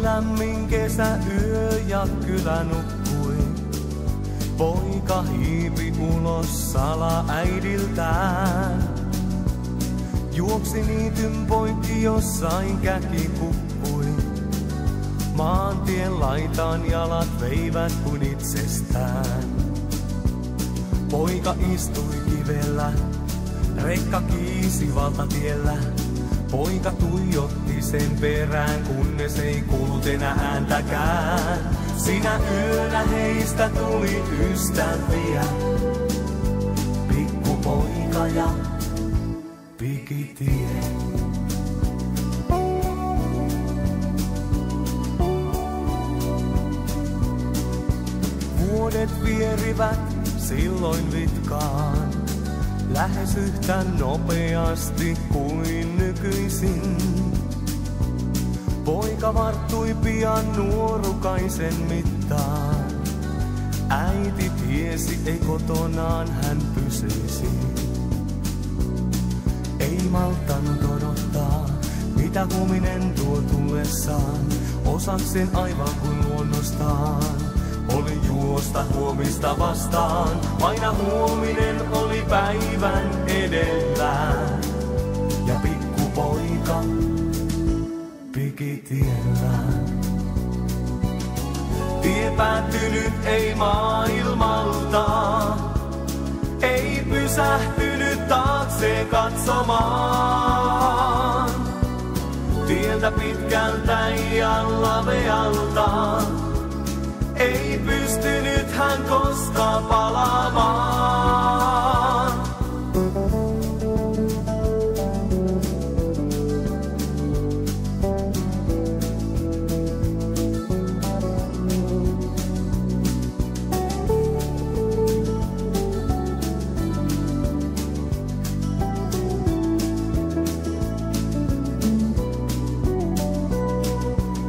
Oli lämmin kesäyö ja kylä nukkui. Poika hiipi ulos äidiltään. Juoksi niityn poikki, jossain käki kukkui. Maantien laitaan jalat veivät kuin itsestään. Poika istui kivellä, rekka kiisi valtatiellä. Poika tuijotti sen perään, kunnes ei kuullut enää ääntäkään. Sinä yönä heistä tuli ystäviä, pikkupoika ja pikitie. Vuodet vierivät silloin vitkaan, lähes yhtä nopeasti kuin nykyisin. Poika varttui pian nuorukaisen mittaan. Äiti tiesi, ei kotonaan hän pysyisi. Ei malttanut odottaa, mitä huominen tuo tullessaan. Osakseen aivan kuin luonnostaan. Oli juosta huomista vastaan, aina huominen oli päivän edellään. Ja pikkupoika pikitiellään. Tie päättynyt ei maailmalta, ei pysähtynyt taakse katsomaan. Tieltä pitkältä ja lavealta, ei pystynyt hän koskaan palaamaan.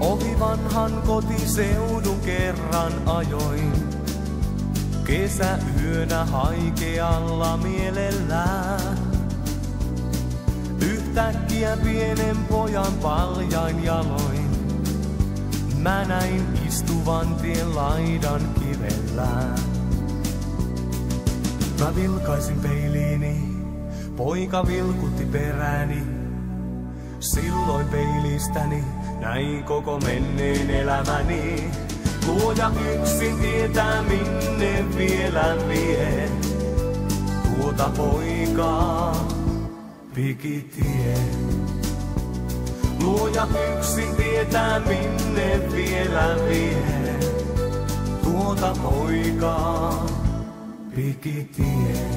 Ohi vanhan kotiseudun kerran ajoin, kesäyönä haikealla mielellään. Yhtäkkiä pienen pojan paljain jaloin, mä näin istuvan tien laidan kivellään. Mä vilkaisin peiliini, poika vilkutti perääni. Silloin peilistäni näin koko menneen elämäni. Luoja yksin tietää, minne vielä vie tuota poikaa pikitie. Luoja yksin tietää, minne vielä vie tuota poikaa pikitie.